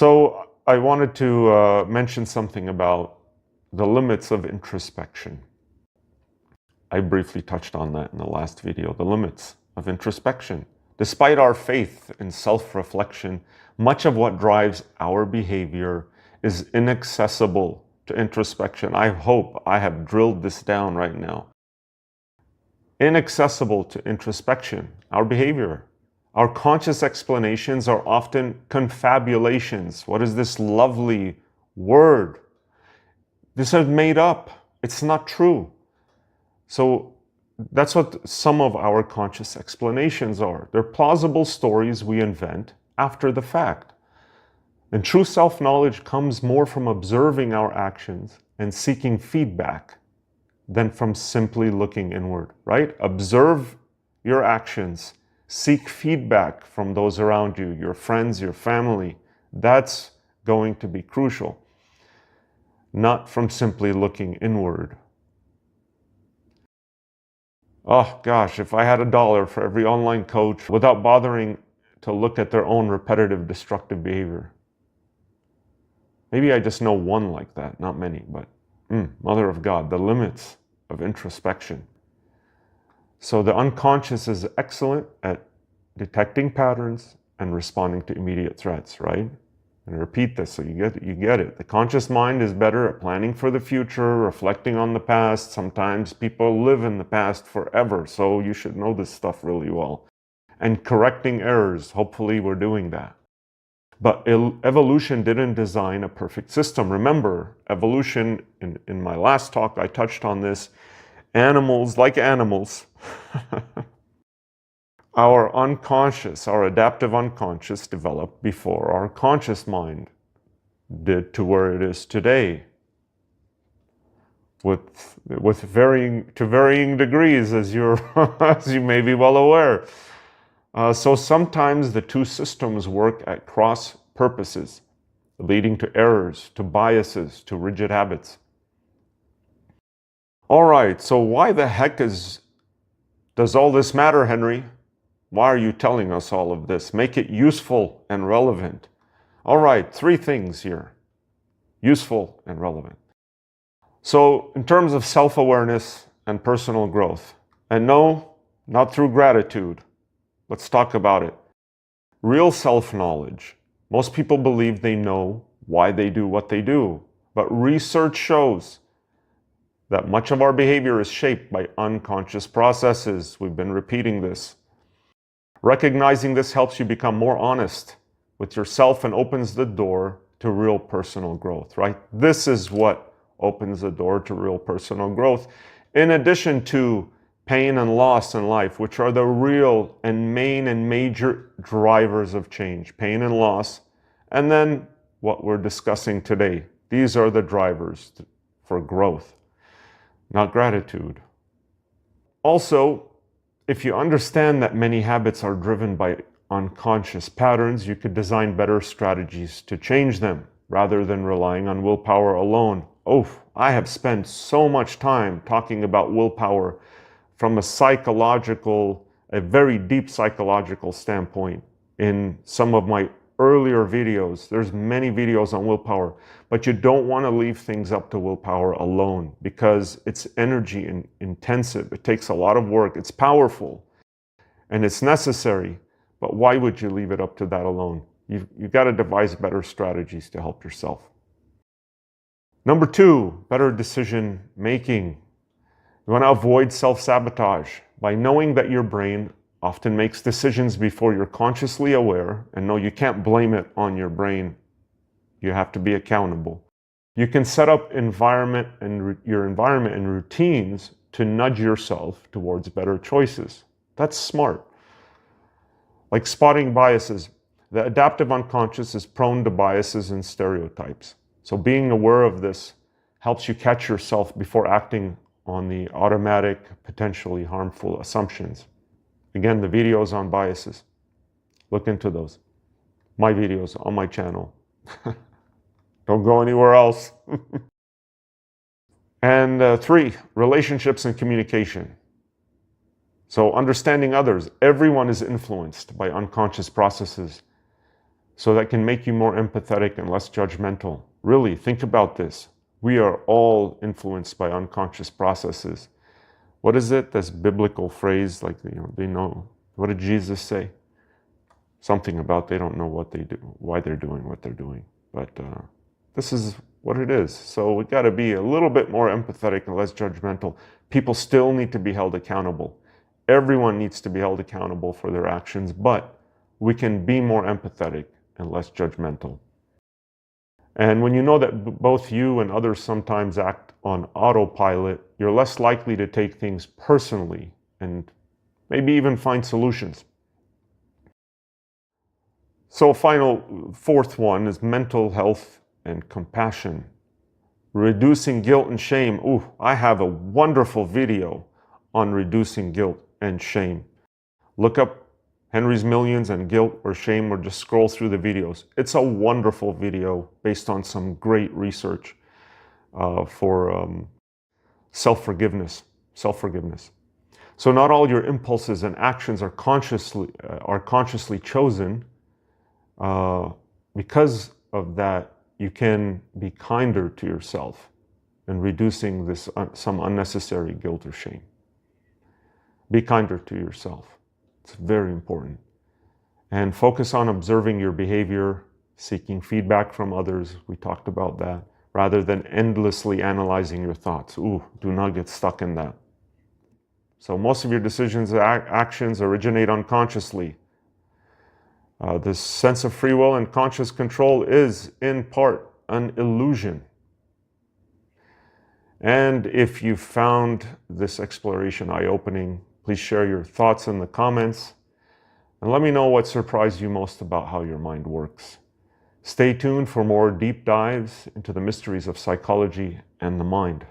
So I wanted to mention something about the limits of introspection. I briefly touched on that in the last video, the limits of introspection. Despite our faith in self-reflection, much of what drives our behavior is inaccessible to introspection. I hope I have drilled this down right now. Inaccessible to introspection, our behavior. Our conscious explanations are often confabulations. What is this lovely word? This is made up. It's not true. So that's what some of our conscious explanations are. They're plausible stories we invent after the fact. And true self-knowledge comes more from observing our actions and seeking feedback than from simply looking inward, right? Observe your actions. Seek feedback from those around you, your friends, your family. That's going to be crucial. Not from simply looking inward. Oh gosh, if I had $1 for every online coach without bothering to look at their own repetitive destructive behavior. Maybe I just know one like that, not many, but Mother of God, the limits of introspection. So the unconscious is excellent at detecting patterns and responding to immediate threats, right? And repeat this so you get it. The conscious mind is better at planning for the future, reflecting on the past. Sometimes people live in the past forever, so you should know this stuff really well. And correcting errors, hopefully we're doing that. But evolution didn't design a perfect system. Remember, evolution, in my last talk I touched on this, animals, like animals, our unconscious, our adaptive unconscious developed before our conscious mind did to where it is today. With varying degrees, as as you may be well aware. So sometimes the two systems work at cross purposes, leading to errors, to biases, to rigid habits. All right, so why the heck does all this matter, Henry? Why are you telling us all of this? Make it useful and relevant. All right, 3 things here. Useful and relevant. So in terms of self-awareness and personal growth, and no, not through gratitude. Let's talk about it. Real self-knowledge. Most people believe they know why they do what they do, but research shows that much of our behavior is shaped by unconscious processes. We've been repeating this. Recognizing this helps you become more honest with yourself and opens the door to real personal growth, right? This is what opens the door to real personal growth. In addition to pain and loss in life, which are the real and main and major drivers of change, pain and loss, and then what we're discussing today. These are the drivers for growth, not gratitude. Also, if you understand that many habits are driven by unconscious patterns, you could design better strategies to change them rather than relying on willpower alone. Oh, I have spent so much time talking about willpower from a very deep psychological standpoint in some of my earlier videos. There's many videos on willpower, but you don't want to leave things up to willpower alone because it's energy intensive. It takes a lot of work. It's powerful and it's necessary, but why would you leave it up to that alone? You've got to devise better strategies to help yourself. Number 2, better decision making. You want to avoid self-sabotage by knowing that your brain often makes decisions before you're consciously aware. And no, you can't blame it on your brain. You have to be accountable. You can set up your environment and routines to nudge yourself towards better choices. That's smart. Like spotting biases. The adaptive unconscious is prone to biases and stereotypes. So being aware of this helps you catch yourself before acting on the automatic, potentially harmful assumptions. Again, the videos on biases. Look into those. My videos on my channel. Don't go anywhere else. And 3, relationships and communication. So understanding others. Everyone is influenced by unconscious processes. So that can make you more empathetic and less judgmental. Really, think about this. We are all influenced by unconscious processes. What is it? This biblical phrase, like, they know. What did Jesus say? Something about they don't know what they do, why they're doing what they're doing. But this is what it is. So we got to be a little bit more empathetic and less judgmental. People still need to be held accountable. Everyone needs to be held accountable for their actions, but we can be more empathetic and less judgmental. And when you know that both you and others sometimes act on autopilot, you're less likely to take things personally and maybe even find solutions. So a final fourth one is mental health and compassion. Reducing guilt and shame. Ooh, I have a wonderful video on reducing guilt and shame. Look up Henry's Millions and Guilt or Shame, or just scroll through the videos. It's a wonderful video based on some great research for self-forgiveness. So not all your impulses and actions are consciously chosen. Because of that, you can be kinder to yourself and reducing this some unnecessary guilt or shame. Be kinder to yourself. It's very important. And focus on observing your behavior, seeking feedback from others. We talked about that, rather than endlessly analyzing your thoughts. Ooh, do not get stuck in that. So most of your decisions and actions originate unconsciously. This sense of free will and conscious control is, in part, an illusion. And if you found this exploration eye-opening, please share your thoughts in the comments and let me know what surprised you most about how your mind works. Stay tuned for more deep dives into the mysteries of psychology and the mind.